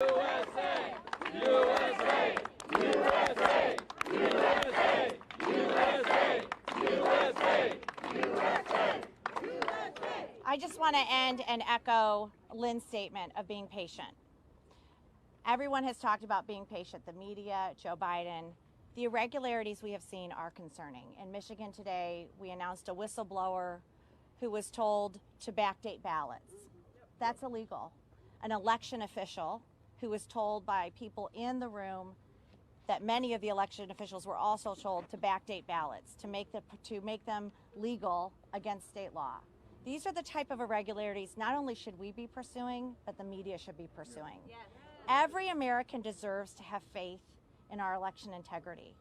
USA! USA! USA! USA! USA! USA! USA! I just want to end and echo Lynn's statement of being patient. Everyone has talked about being patient, the media, Joe Biden. The irregularities we have seen are concerning. In Michigan today, we announced a whistleblower who was told to backdate ballots. That's illegal. An election official who was told by people in the room that many of the election officials were also told to backdate ballots, to make them legal against state law. These are the type of irregularities not only should we be pursuing, but the media should be pursuing. Yes. Every American deserves to have faith in our election integrity.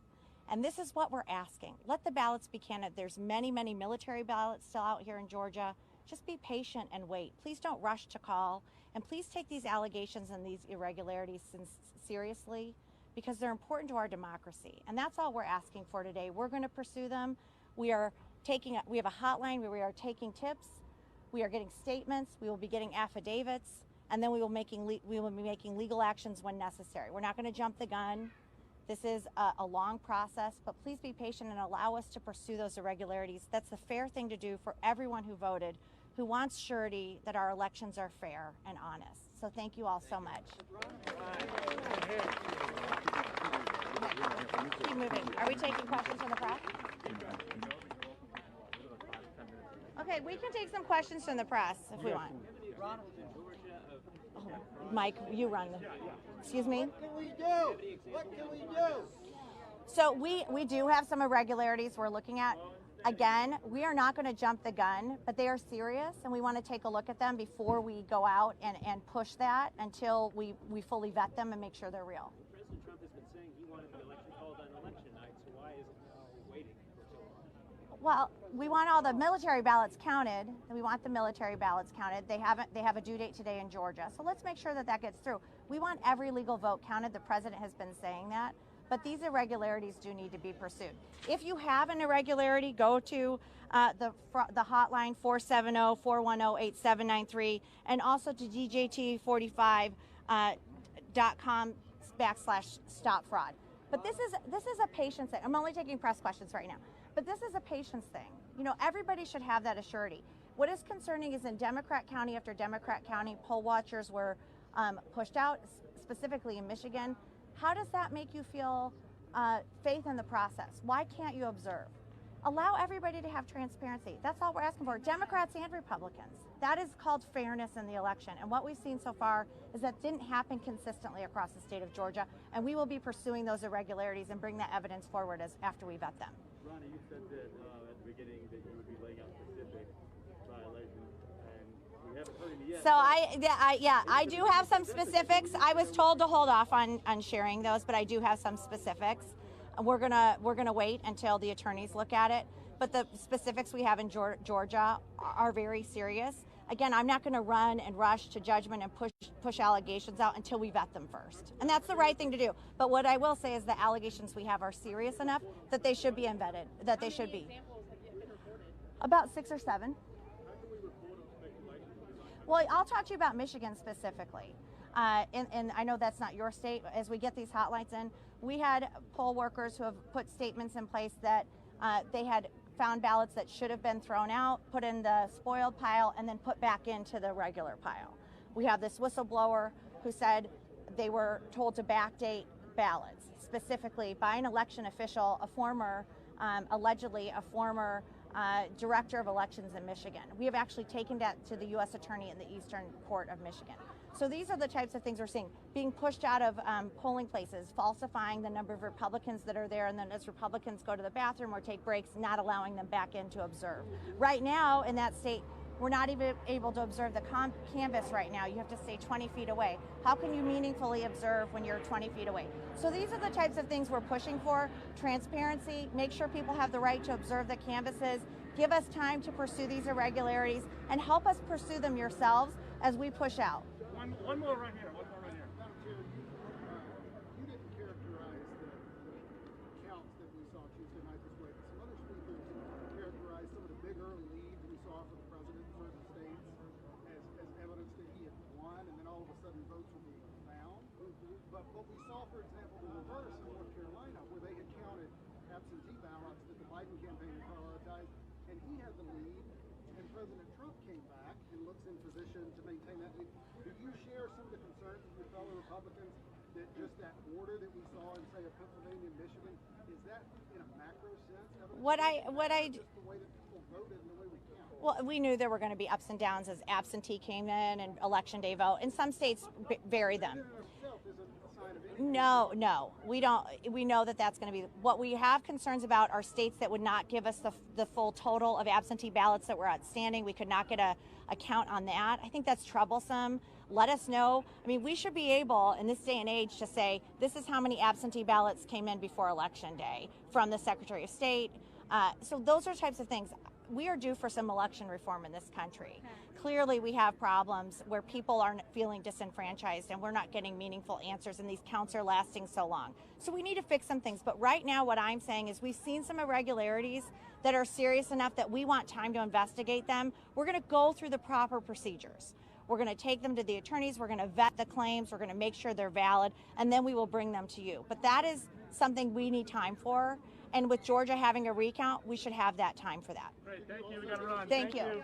And this is what we're asking. Let the ballots be counted. There's many, many military ballots still out here in Georgia. Just be patient and wait. Please don't rush to call. And please take these allegations and these irregularities seriously, because they're important to our democracy. And that's all we're asking for today. We're going to pursue them. We have a hotline where we are taking tips. We are getting statements. We will be getting affidavits. And then we will be making legal actions when necessary. We're not going to jump the gun. This is a long process, but please be patient and allow us to pursue those irregularities. That's the fair thing to do for everyone who voted, who wants surety that our elections are fair and honest. So thank you all so much. Keep moving. Are we taking questions from the press? Okay, we can take some questions from the press if we want. Oh, Mike, you run. Excuse me? What can we do? What can we do? So we do have some irregularities we're looking at. Again, we are not going to jump the gun, but they are serious, and we want to take a look at them before we go out and push that until we fully vet them and make sure they're real. President Trump has been saying he wanted the election called on election night, so why is he waiting for so long? Well, we want all the military ballots counted. We want the military ballots counted. They have a due date today in Georgia. So let's make sure that that gets through. We want every legal vote counted. The president has been saying that. But these irregularities do need to be pursued. If you have an irregularity, go to the hotline 470-410-8793 and also to djt45.com/stop fraud. But this is a patience thing. I'm only taking press questions right now. But this is a patience thing. You know, everybody should have that assurity. What is concerning is in Democrat county after Democrat county, poll watchers were pushed out, specifically in Michigan. How does that make you feel faith in the process? Why can't you observe? Allow everybody to have transparency. That's all we're asking for, Democrats and Republicans. That is called fairness in the election. And what we've seen so far is that didn't happen consistently across the state of Georgia. And we will be pursuing those irregularities and bring that evidence forward after we vet them. Ronnie, you said that at the beginning that you would be laying out specific violations, and we haven't heard any yet. So I do have some specifics. I was told to hold off on sharing those, but I do have some specifics. We're gonna wait until the attorneys look at it. But the specifics we have in Georgia are very serious. Again, I'm not going to run and rush to judgment and push allegations out until we vet them first. And that's the right thing to do. But what I will say is the allegations we have are serious enough that they should be vetted, that they should be. How many examples have been reported? About 6 or 7. How can we report on speculation? Well, I'll talk to you about Michigan specifically. And I know that's not your state. As we get these hotlines in, we had poll workers who have put statements in place that they had found ballots that should have been thrown out, put in the spoiled pile, and then put back into the regular pile. We have this whistleblower who said they were told to backdate ballots, specifically by an election official, a former, allegedly a former director of elections in Michigan. We have actually taken that to the U.S. Attorney in the Eastern Court of Michigan. So these are the types of things we're seeing. Being pushed out of polling places, falsifying the number of Republicans that are there, and then as Republicans go to the bathroom or take breaks, not allowing them back in to observe. Right now in that state, we're not even able to observe the canvas right now. You have to stay 20 feet away. How can you meaningfully observe when you're 20 feet away? So these are the types of things we're pushing for. Transparency, make sure people have the right to observe the canvases, give us time to pursue these irregularities, and help us pursue them yourselves as we push out. One more right here. Madam Chair, you didn't characterize the counts that we saw Tuesday night this way, but some other speakers characterized some of the big early leads we saw for the president in certain states as evidence that he had won, and then all of a sudden votes were being found. But we saw, for example, the reverse in North Carolina, where they had counted absentee ballots that the Biden campaign had prioritized, and he had the lead, and President Trump came back and looks in position to maintain that lead. Do you share some of the concerns of your fellow Republicans that just that order that we saw in, say, Pennsylvania and Michigan, is that in a macro sense? What I just the way that people voted and the way we count? Well, we knew there were going to be ups and downs as absentee came in and election day vote. In some states vary them. No, we don't. We know that that's going to be what we have concerns about are states that would not give us the full total of absentee ballots that were outstanding. We could not get a count on that. I think that's troublesome. Let us know. I mean, we should be able in this day and age to say this is how many absentee ballots came in before Election Day from the Secretary of State. So those are types of things. We are due for some election reform in this country. Clearly, we have problems where people are feeling disenfranchised and we're not getting meaningful answers, and these counts are lasting so long. So we need to fix some things. But right now, what I'm saying is we've seen some irregularities that are serious enough that we want time to investigate them. We're going to go through the proper procedures. We're going to take them to the attorneys. We're going to vet the claims. We're going to make sure they're valid, and then we will bring them to you. But that is something we need time for. And with Georgia having a recount, we should have that time for that. Great, thank you. We got to run. Thank you.